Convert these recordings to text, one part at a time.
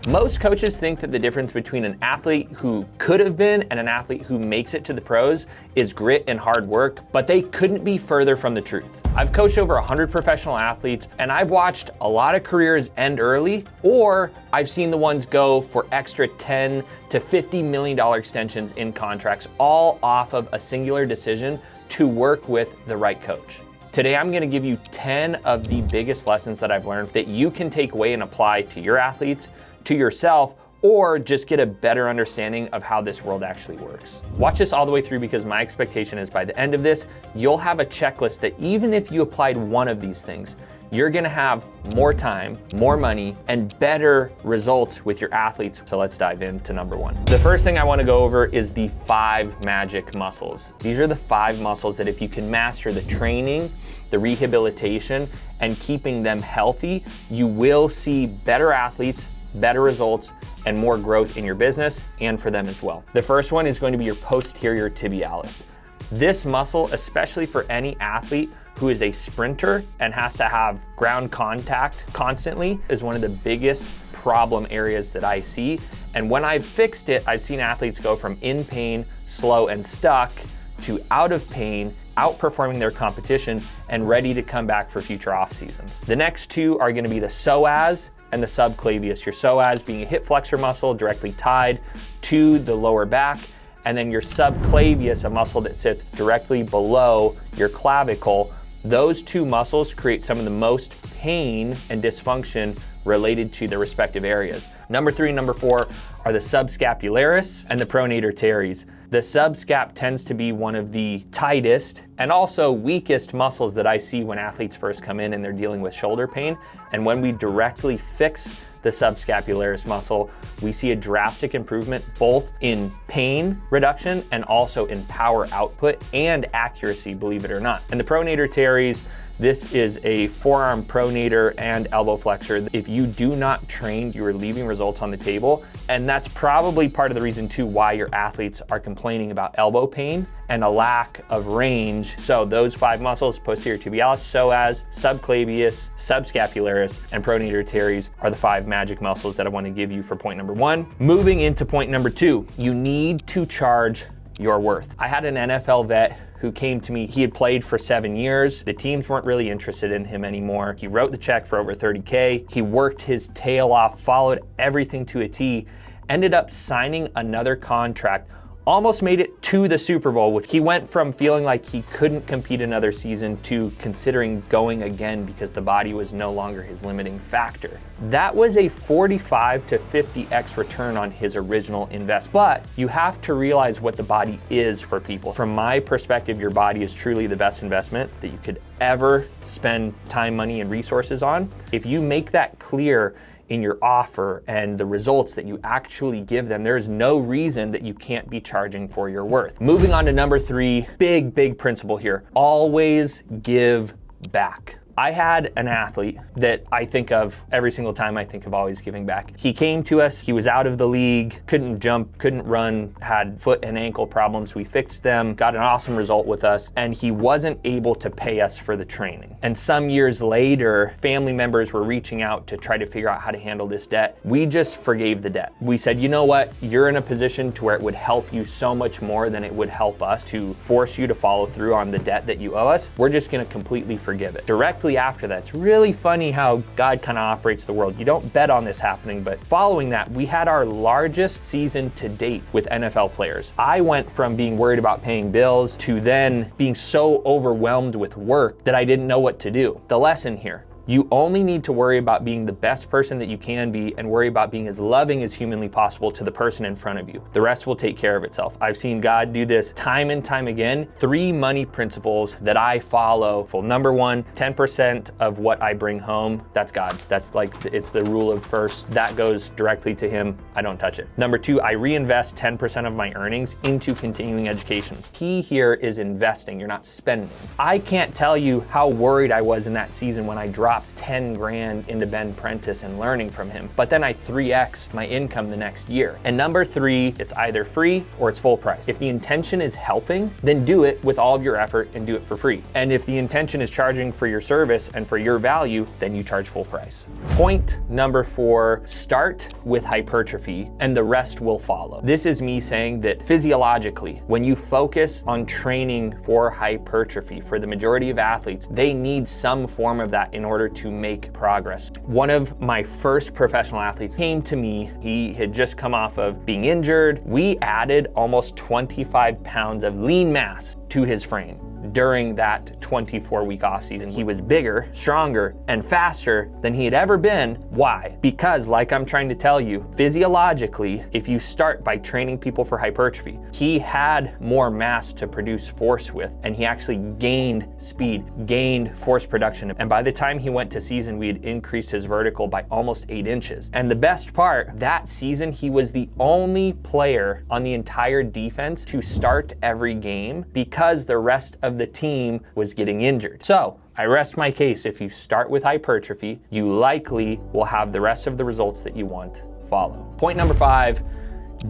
Most coaches think that the difference between an athlete who could have been and an athlete who makes it to the pros is grit and hard work, but they couldn't be further from the truth. I've coached over 100 professional athletes, and I've watched a lot of careers end early, or I've seen the ones go for extra $10 to $50 million extensions in contracts, all off of a singular decision to work with the right coach. Today, I'm gonna give you 10 of the biggest lessons that I've learned that you can take away and apply to your athletes, to yourself, or just get a better understanding of how this world actually works. Watch this all the way through, because my expectation is by the end of this, you'll have a checklist that even if you applied one of these things, you're gonna have more time, more money, and better results with your athletes. So let's dive into number one. The first thing I wanna go over is the 5 magic muscles. These are the 5 muscles that if you can master the training, the rehabilitation, and keeping them healthy, you will see better athletes, better results, and more growth in your business and for them as well. The first one is going to be your posterior tibialis. This muscle, especially for any athlete who is a sprinter and has to have ground contact constantly, is one of the biggest problem areas that I see. And when I've fixed it, I've seen athletes go from in pain, slow, and stuck to out of pain, outperforming their competition, and ready to come back for future off seasons. The next two are gonna be the psoas and the subclavius. Your psoas being a hip flexor muscle directly tied to the lower back, and then your subclavius, a muscle that sits directly below your clavicle. Those two muscles create some of the most pain and dysfunction related to the respective areas. Number 3 and number 4 are the subscapularis and the pronator teres. The subscap tends to be one of the tightest and also weakest muscles that I see when athletes first come in and they're dealing with shoulder pain. And when we directly fix the subscapularis muscle, we see a drastic improvement both in pain reduction and also in power output and accuracy, believe it or not. And the pronator teres, this is a forearm pronator and elbow flexor. If you do not train, you are leaving results on the table. And that's probably part of the reason too why your athletes are complaining about elbow pain and a lack of range. So those 5 muscles, posterior tibialis, psoas, subclavius, subscapularis, and pronator teres are the 5 magic muscles that I want to give you for point number 1. Moving into point number 2, you need to charge your worth. I had an NFL vet who came to me. He had played for 7 years. The teams weren't really interested in him anymore. He wrote the check for over $30K. He worked his tail off, followed everything to a T, ended up signing another contract, almost made it to the Super Bowl, which he went from feeling like he couldn't compete another season to considering going again because the body was no longer his limiting factor. That was a 45 to 50x return on his original invest. But you have to realize what the body is for people. From my perspective, your body is truly the best investment that you could ever spend time, money, and resources on. If you make that clear in your offer and the results that you actually give them, there's no reason that you can't be charging for your worth. Moving on to number 3, big principle here. Always give back. I had an athlete that I think of every single time I think of always giving back. He came to us, he was out of the league, couldn't jump, couldn't run, had foot and ankle problems. We fixed them, got an awesome result with us, and he wasn't able to pay us for the training. And some years later, family members were reaching out to try to figure out how to handle this debt. We just forgave the debt. We said, you know what? You're in a position to where it would help you so much more than it would help us to force you to follow through on the debt that you owe us. We're just gonna completely forgive it. Directly after that, it's really funny how God kind of operates the world. You don't bet on this happening, but following that, we had our largest season to date with NFL players. I went from being worried about paying bills to then being so overwhelmed with work that I didn't know what to do. The lesson here: you only need to worry about being the best person that you can be and worry about being as loving as humanly possible to the person in front of you. The rest will take care of itself. I've seen God do this time and time again. 3 money principles that I follow. Number 1, 10% of what I bring home, that's God's. That's like, it's the rule of first. That goes directly to him. I don't touch it. Number 2, I reinvest 10% of my earnings into continuing education. Key here is investing. You're not spending. I can't tell you how worried I was in that season when I dropped dropped 10 grand into Ben Prentice and learning from him, but then I 3x my income the next year. And number 3, it's either free or it's full price. If the intention is helping, then do it with all of your effort and do it for free. And if the intention is charging for your service and for your value, then you charge full price. Point number 4, start with hypertrophy and the rest will follow. This is me saying that physiologically, when you focus on training for hypertrophy, for the majority of athletes, they need some form of that in order to make progress. One of my first professional athletes came to me. He had just come off of being injured. We added almost 25 pounds of lean mass to his frame during that 24-week off season. He was bigger, stronger, and faster than he had ever been. Why? Because, like I'm trying to tell you, physiologically, if you start by training people for hypertrophy, he had more mass to produce force with, and he actually gained speed, gained force production. And by the time he went to season, we had increased his vertical by almost 8 inches. And the best part, that season, he was the only player on the entire defense to start every game because the rest of the team was getting injured. So I rest my case. If you start with hypertrophy, you likely will have the rest of the results that you want follow. Point number 5,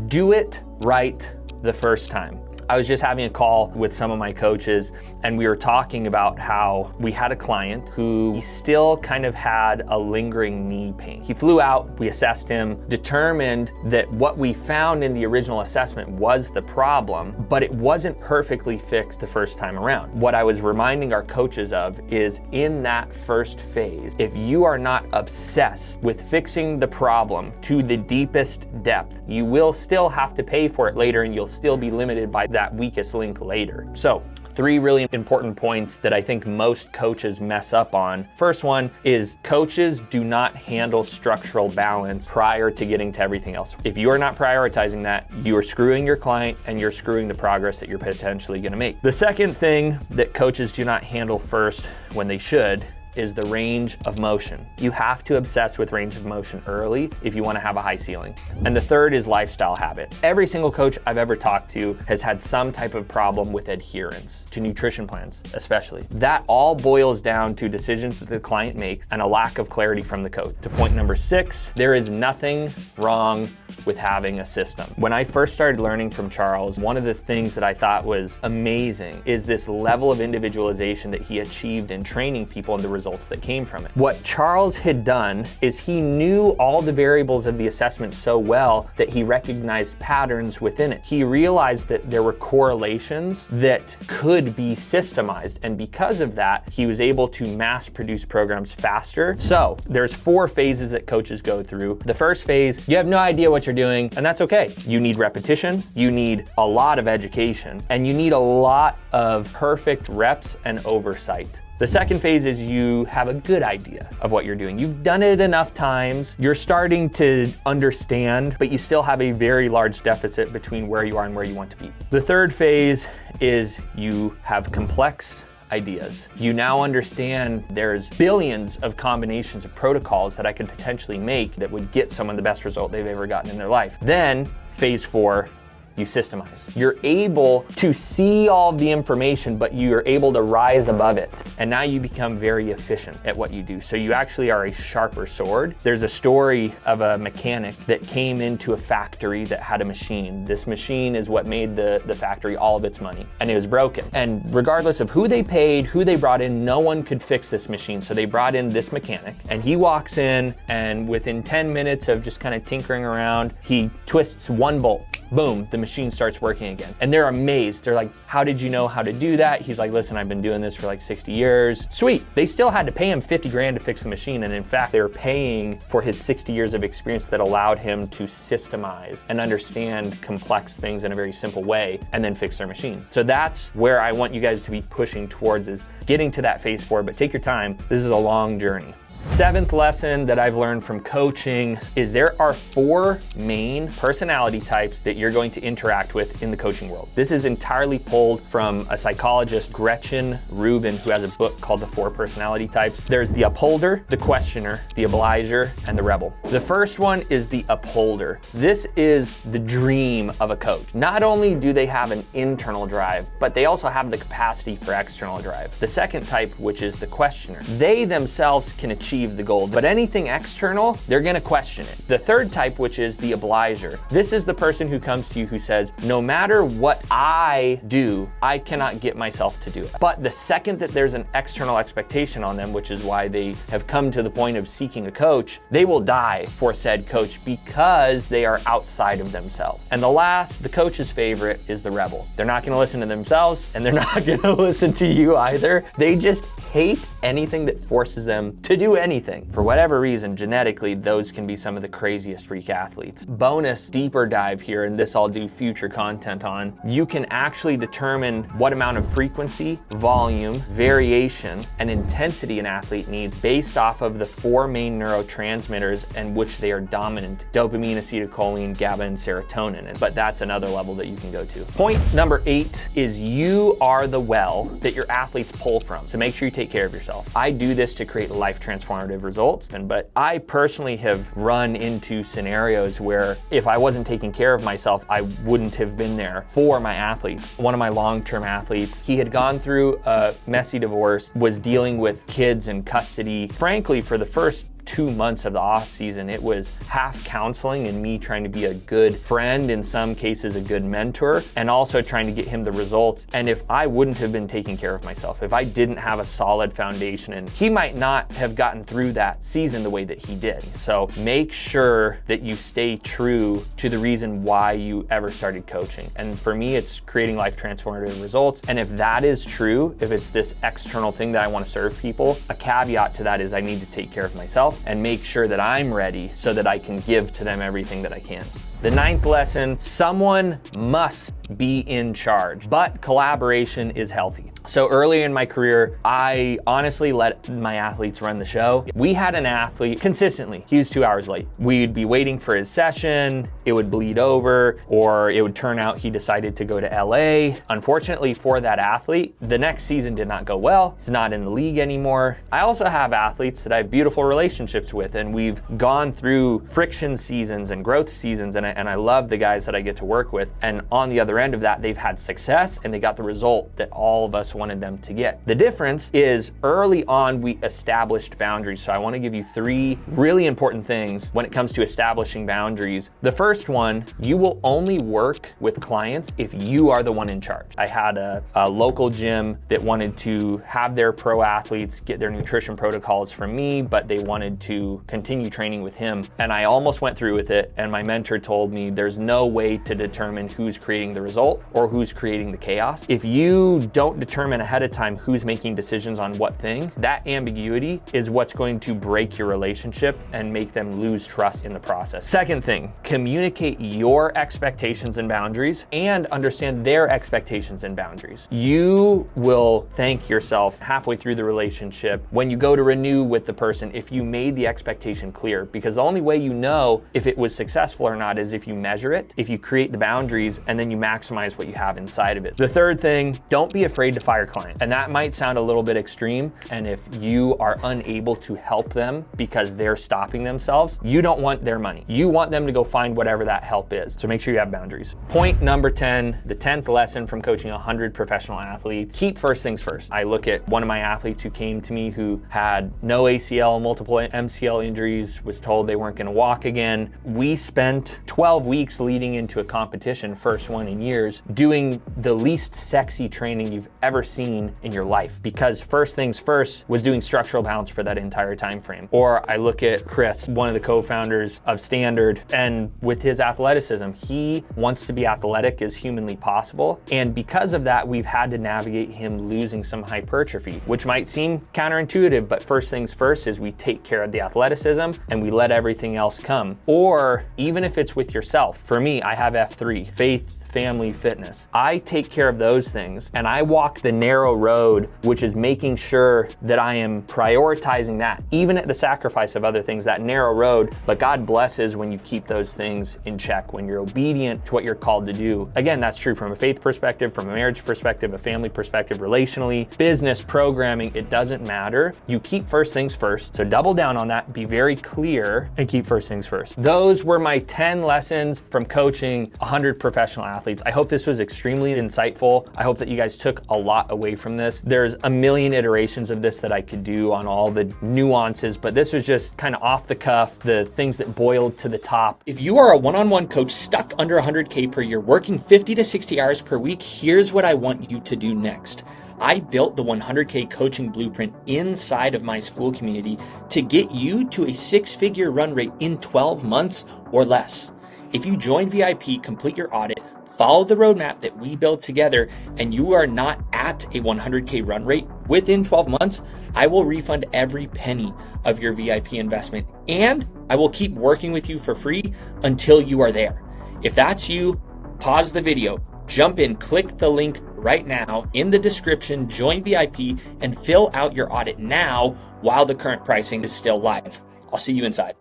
do it right the first time. I was just having a call with some of my coaches and we were talking about how we had a client who still kind of had a lingering knee pain. He flew out, we assessed him, determined that what we found in the original assessment was the problem, but it wasn't perfectly fixed the first time around. What I was reminding our coaches of is in that first phase, if you are not obsessed with fixing the problem to the deepest depth, you will still have to pay for it later and you'll still be limited by that weakest link later. So 3 really important points that I think most coaches mess up on. First one is coaches do not handle structural balance prior to getting to everything else. If you are not prioritizing that, you are screwing your client and you're screwing the progress that you're potentially gonna make. The second thing that coaches do not handle first when they should is the range of motion. You have to obsess with range of motion early if you want to have a high ceiling. And the third is lifestyle habits. Every single coach I've ever talked to has had some type of problem with adherence to nutrition plans, especially. That all boils down to decisions that the client makes and a lack of clarity from the coach. To point number 6, there is nothing wrong with having a system. When I first started learning from Charles, one of the things that I thought was amazing is this level of individualization that he achieved in training people and the results that came from it. What Charles had done is he knew all the variables of the assessment so well that he recognized patterns within it. He realized that there were correlations that could be systemized, and because of that, he was able to mass produce programs faster. So there's 4 phases that coaches go through. The first phase, you have no idea what you're doing, and that's okay. You need repetition, you need a lot of education, and you need a lot of perfect reps and oversight. The second phase is you have a good idea of what you're doing. You've done it enough times, you're starting to understand, but you still have a very large deficit between where you are and where you want to be. The third phase is you have complex ideas. You now understand there's billions of combinations of protocols that I could potentially make that would get someone the best result they've ever gotten in their life. Then phase 4, you systemize. You're able to see all of the information, but you're able to rise above it. And now you become very efficient at what you do. So you actually are a sharper sword. There's a story of a mechanic that came into a factory that had a machine. This machine is what made the factory all of its money, and it was broken. And regardless of who they paid, who they brought in, no one could fix this machine. So they brought in this mechanic, and he walks in, and within 10 minutes of just kind of tinkering around, he twists one bolt. Boom, the machine starts working again. And they're amazed. They're like, how did you know how to do that? He's like, listen, I've been doing this for like 60 years. Sweet. They still had to pay him 50 grand to fix the machine. And in fact, they were paying for his 60 years of experience that allowed him to systemize and understand complex things in a very simple way and then fix their machine. So that's where I want you guys to be pushing towards, is getting to that phase 4, but take your time. This is a long journey. 7th lesson that I've learned from coaching is there are 4 main personality types that you're going to interact with in the coaching world. This is entirely pulled from a psychologist, Gretchen Rubin, who has a book called The 4 Personality Types. There's the upholder, the questioner, the obliger, and the rebel. The first one is the upholder. This is the dream of a coach. Not only do they have an internal drive, but they also have the capacity for external drive. The second type, which is the questioner, they themselves can achieve achieve the goal. But anything external, they're gonna question it. The third type, which is the obliger. This is the person who comes to you who says, no matter what I do, I cannot get myself to do it. But the second that there's an external expectation on them, which is why they have come to the point of seeking a coach, they will die for said coach because they are outside of themselves. And the last, the coach's favorite, is the rebel. They're not gonna listen to themselves and they're not gonna listen to you either. They just hate anything that forces them to do anything. For whatever reason, genetically, those can be some of the craziest freak athletes. Bonus deeper dive here, and this I'll do future content on. You can actually determine what amount of frequency, volume, variation, and intensity an athlete needs based off of the 4 main neurotransmitters in which they are dominant: dopamine, acetylcholine, GABA, and serotonin. But that's another level that you can go to. Point number 8 is you are the well that your athletes pull from. So make sure you take care of yourself. I do this to create life transformative results, but I personally have run into scenarios where if I wasn't taking care of myself, I wouldn't have been there for my athletes. One of my long-term athletes, he had gone through a messy divorce, was dealing with kids in custody. Frankly, for the first 2 months of the off season, it was half counseling and me trying to be a good friend, in some cases a good mentor, and also trying to get him the results. And if I wouldn't have been taking care of myself, if I didn't have a solid foundation, and he might not have gotten through that season the way that he did. So make sure that you stay true to the reason why you ever started coaching. And for me, it's creating life transformative results. And if that is true, if it's this external thing that I want to serve people, a caveat to that is I need to take care of myself and make sure that I'm ready so that I can give to them everything that I can. The 9th lesson, someone must be in charge, but collaboration is healthy. So early in my career, I honestly let my athletes run the show. We had an athlete consistently, he was 2 hours late. We'd be waiting for his session, it would bleed over, or it would turn out he decided to go to LA. Unfortunately for that athlete, the next season did not go well. He's not in the league anymore. I also have athletes that I have beautiful relationships with, and we've gone through friction seasons and growth seasons, and I love the guys that I get to work with. And on the other end of that, they've had success and they got the result that all of us wanted them to get. The difference is early on we established boundaries. So I want to give you 3 really important things when it comes to establishing boundaries. The first one, you will only work with clients if you are the one in charge. I had a local gym that wanted to have their pro athletes get their nutrition protocols from me, but they wanted to continue training with him. And I almost went through with it, and my mentor told me there's no way to determine who's creating the result or who's creating the chaos. If you don't determine ahead of time who's making decisions on what thing, that ambiguity is what's going to break your relationship and make them lose trust in the process. Second thing, communicate your expectations and boundaries and understand their expectations and boundaries. You will thank yourself halfway through the relationship when you go to renew with the person if you made the expectation clear, because the only way you know if it was successful or not is if you measure it, if you create the boundaries, and then you maximize what you have inside of it. The third thing, don't be afraid to fire clients. And that might sound a little bit extreme, and if you are unable to help them because they're stopping themselves, you don't want their money. You want them to go find whatever that help is. So make sure you have boundaries. Point number 10, the 10th lesson from coaching 100 professional athletes, keep first things first. I look at one of my athletes who came to me who had no ACL, multiple MCL injuries, was told they weren't gonna walk again. We spent 12 weeks leading into a competition, first one in years, doing the least sexy training you've ever seen in your life, because first things first was doing structural balance for that entire time frame. Or I look at Chris, one of the co-founders of Standard, and with his athleticism, he wants to be athletic as humanly possible. And because of that, we've had to navigate him losing some hypertrophy, which might seem counterintuitive, but first things first is we take care of the athleticism and we let everything else come. Or even if it's with yourself, for me, I have F3, faith, family, fitness. I take care of those things and I walk the narrow road, which is making sure that I am prioritizing that, even at the sacrifice of other things, that narrow road. But God blesses when you keep those things in check, when you're obedient to what you're called to do. Again, that's true from a faith perspective, from a marriage perspective, a family perspective, relationally, business, programming, it doesn't matter. You keep first things first. So double down on that, be very clear, and keep first things first. Those were my 10 lessons from coaching 100 professional athletes. athletes. I hope this was extremely insightful. I hope that you guys took a lot away from this. There's a million iterations of this that I could do on all the nuances, but this was just kind of off the cuff, the things that boiled to the top. If you are a one-on-one coach stuck under 100K per year, working 50 to 60 hours per week, here's what I want you to do next. I built the 100K coaching blueprint inside of my school community to get you to a 6-figure run rate in 12 months or less. If you join VIP, complete your audit, follow the roadmap that we built together, and you are not at a 100K run rate within 12 months, I will refund every penny of your VIP investment, and I will keep working with you for free until you are there. If that's you, pause the video, jump in, click the link right now in the description, join VIP, and fill out your audit now while the current pricing is still live. I'll see you inside.